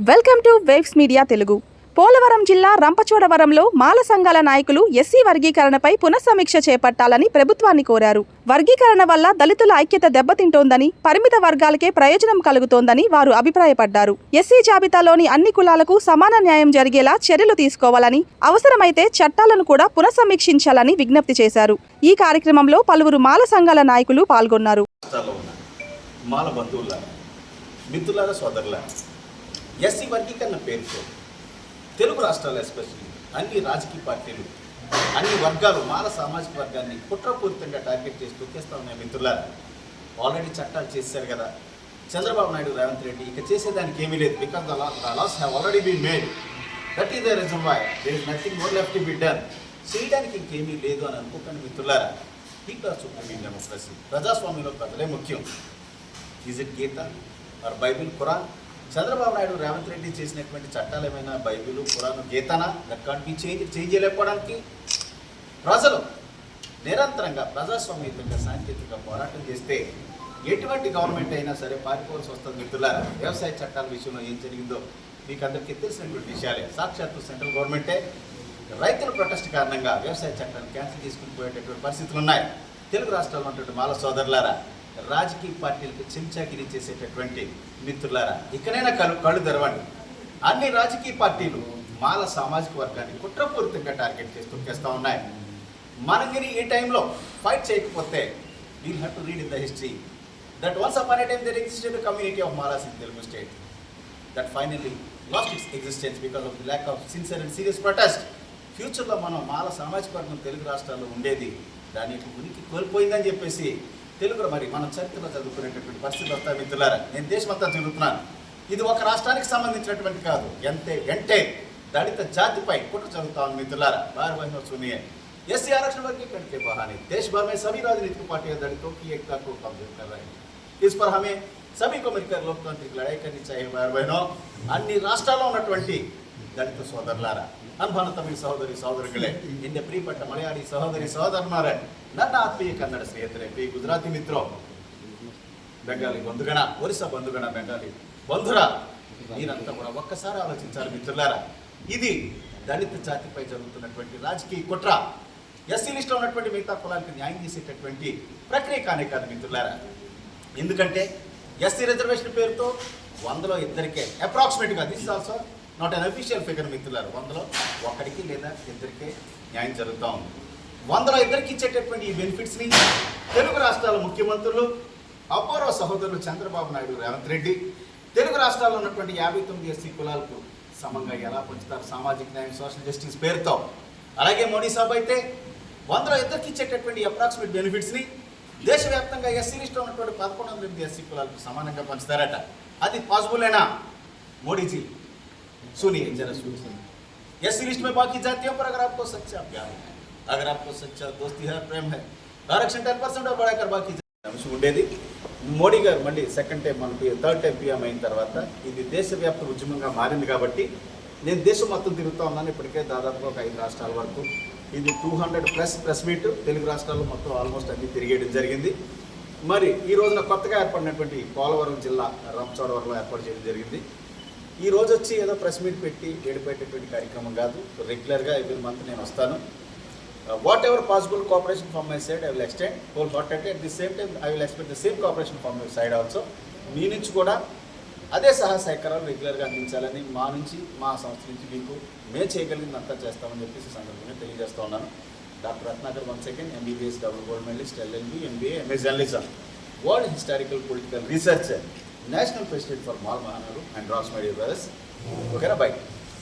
Welcome to waves media Telugu. Polavaram జిల్లా రంపచోడవరంలో మాల సంఘాల నాయకులు ఎస్సీ వర్గీకరణపై పునఃసమీక్ష చేపట్టాలని ప్రభుత్వాన్ని కోరారు. వర్గీకరణ వల్ల దళితుల ఐక్యత దెబ్బతింటోందని, పరిమిత వర్గాలకే ప్రయోజనం కలుగుతోందని వారు అభిప్రాయపడ్డారు. ఎస్సీ జాబితాలోని అన్ని కులాలకు సమాన న్యాయం జరిగేలా చర్యలు తీసుకోవాలని, అవసరమైతే చట్టాలను కూడా పునఃసమీక్షించాలని విజ్ఞప్తి చేశారు. ఈ కార్యక్రమంలో పలువురు మాల సంఘాల నాయకులు పాల్గొన్నారు. ఎస్సీ వర్గీకరణ పేరుతో తెలుగు రాష్ట్రాలు ఎస్పెషల్లీ అన్ని రాజకీయ పార్టీలు అన్ని వర్గాలు మాల సామాజిక వర్గాన్ని కుట్రపూరితంగా టార్గెట్ చేసి తొక్కేస్తా ఉన్నాయి. మిత్రులారా, ఆల్రెడీ చట్టాలు చేశారు కదా చంద్రబాబు నాయుడు, రేవంత్ రెడ్డి. ఇక చేసేదానికి ఏమీ లేదు. Because the laws have already been made. That is the reason why there is nothing more left to be done. చేయడానికి ఇంకేమీ లేదు అని అనుకోకండి మిత్రులారా. People are super in democracy. ప్రజాస్వామ్యంలో ప్రజలే ముఖ్యం. Is it Gita or Bible, Quran? Chandrababu Naidu, Revanth Reddy చేసినటువంటి చట్టాలు ఏమైనా బైబిల్, ఖురాన్, గీతనా? దట్ కాంట్ బి చేంజ్ చేయలేకపోవడానికి ప్రజలు నిరంతరంగా ప్రజాస్వామ్యంగా సాంకేతిక పోరాటం చేస్తే ఎటువంటి గవర్నమెంట్ అయినా సరే పారిపోవాల్సి వస్తుంది. మిత్రులారా, వ్యవసాయ చట్టాల విషయంలో ఏం జరిగిందో మీకు అందరికీ తెలిసినటువంటి విషయాలే. సాక్షాత్తు సెంట్రల్ గవర్నమెంటే రైతుల ప్రొటెస్ట్ కారణంగా వ్యవసాయ చట్టాన్ని క్యాన్సిల్ చేసుకుని పోయేటటువంటి పరిస్థితులు ఉన్నాయి. తెలుగు రాష్ట్రాల్లో ఉన్నటువంటి మాల సోదరులారా, రాజకీయ పార్టీలకు చెంచాగిరి చేసేటటువంటి మిత్రులారా, ఇకనైనా కళ్ళు తెరవండి. అన్ని రాజకీయ పార్టీలు మాల సామాజిక వర్గాన్ని కుట్రపూరితంగా టార్గెట్ చేసి తొక్కేస్తూ ఉన్నాయి. మనం ఈ టైంలో ఫైట్ చేయకపోతే we'll have to read in the history that once upon a time there existed a community of Malas in Telugu state that finally lost its existence because of the lack of sincere and serious protest. ఫ్యూచర్లో మనం మాల సామాజిక వర్గం తెలుగు రాష్ట్రాల్లో ఉండేది దాని యొక్క ఉనికి కోల్పోయిందని చెప్పేసి తెలుగులో మరి మనం చరిత్రలో చదువుకునేటటువంటి పరిస్థితి వస్తాయి. మిత్రులారా, నేను దేశమంతా తిరుగుతున్నాను. ఇది ఒక రాష్ట్రానికి సంబంధించినటువంటి కాదు, ఎంటే దళిత జాతిపై కుట్ర జరుగుతా ఉంది. मित्रलारा, बार बार सुनिए, एससी आरक्षण वर्गीकरण के बहाने देश भर में सभी राजनीतिक पार्टियां दलितों की एकता को कमजोर कर रही हैं. इस पर हमें सभी को मिलकर लोकतांत्रिक लड़ाई करनी चाहिए. बार बहनों, అన్ని రాష్ట్రాల్లో ఉన్నటువంటి దళిత సోదరులారా, అనుభవ తమిళ సహోదరి సహోదరుಗಳೇ, ಎನ್ನ ಪ್ರಿಯಪಟ್ಟ ಮಲಯಾಳಿ ಸಹೋದರಿ ಸಹೋದರರೇ, ನನ್ನ ಆತ್ಮೀಯ ಕನ್ನಡ ಸ್ನೇಹಿತರೆ, ಗುಜರಾತಿ ಮಿತ್ರೋ, బెంగాలీ బంధుగణ, ఒరిస్సా బంధుగణ, బెంగాలీ బంధురా, మీరంతా కూడా ఒక్కసారి ఆలోచించాలి మిత్రులారా. ఇది దళిత జాతిపై జరుగుతున్నటువంటి రాజకీయ కుట్ర. ఎస్సీ లిస్టులో ఉన్నటువంటి మిగతా కులాలకు న్యాయం చేసేటటువంటి ప్రక్రియ కానే కాదు మిత్రులారా. ఎందుకంటే ఎస్సీ రిజర్వేషన్ పేరుతో 100లో ఇద్దరికే అప్రాక్సిమేట్గా, this is also not an official figure మిత్రులారు, 100లో ఒకరికి లేదా ఇద్దరికే న్యాయం జరుగుతూ ఉంది. 100లో ఇద్దరికి ఇచ్చేటటువంటి ఈ బెనిఫిట్స్ని తెలుగు రాష్ట్రాల ముఖ్యమంత్రులు, అపూర్వ సహోదరులు చంద్రబాబు నాయుడు, రేవంత్ రెడ్డి తెలుగు రాష్ట్రాల్లో ఉన్నటువంటి 59 ఎస్సీ కులాలకు సమంగా ఎలా పంచుతారు సామాజిక న్యాయం, సోషల్ జస్టిస్ పేరుతో? అలాగే మోడీ సాబ్ అయితే 100లో ఇద్దరికి ఇచ్చేటటువంటి అప్రాక్సిమేట్ బెనిఫిట్స్ని దేశవ్యాప్తంగా ఎస్సీ లిస్ట్లో ఉన్నటువంటి 1108 ఎస్సీ కులాలకు సమానంగా పంచుతారట. అది పాసిబులేనా? మోడీజీ सुनिए जरा सुनिए. एससी लिस्ट में बाकी जातियों पर अगर आपको सच्चा प्यार है, अगर आपको सच्चा दोस्ती है, प्रेम है, आरक्षण 10% बढ़ाकर बाकी ఉండేది. మోడీ గారు మళ్ళీ సెకండ్ టైం, మనకి థర్డ్ టైం పీఎం అయిన తర్వాత ఇది దేశవ్యాప్త ఉద్యమంగా మారింది. కాబట్టి నేను దేశం మొత్తం తిరుగుతూ ఉన్నాను. ఇప్పటికే దాదాపుగా ఒక 5 రాష్ట్రాల వరకు ఇది 200+ ప్రెస్ మీట్ తెలుగు రాష్ట్రాల్లో మొత్తం ఆల్మోస్ట్ అన్ని తిరిగేయడం జరిగింది. మరి ఈ రోజున కొత్తగా ఏర్పడినటువంటి పోలవరం జిల్లా రంపచోడవరంలో ఏర్పాటు చేయడం జరిగింది. ఈ రోజు వచ్చి ఏదో ప్రెస్ మీట్ పెట్టి ఏడిపోయేటటువంటి కార్యక్రమం కాదు. రెగ్యులర్గా ఎవ్రీ మంత్ నేను వస్తాను. Whatever possible cooperation from my side I will extend wholeheartedly. At the same time I will expect the same cooperation from your side also. మీ నుంచి కూడా అదే సహాయ సహకారాలు రెగ్యులర్గా అందించాలని, మా నుంచి, మా సంస్థ నుంచి మీకు మేము చేయగలిగింది అంతా చేస్తామని చెప్పేసి సందర్భంగా తెలియజేస్తూ ఉన్నాను. Doctor Ratnakar one second, MBBS double gold medallist, LLB, MBA, MA journalism, world historical political research, national president for Mala Mahanadu and రాస్ మై డియర్ బ్రదర్స్. ఓకేనా, బై.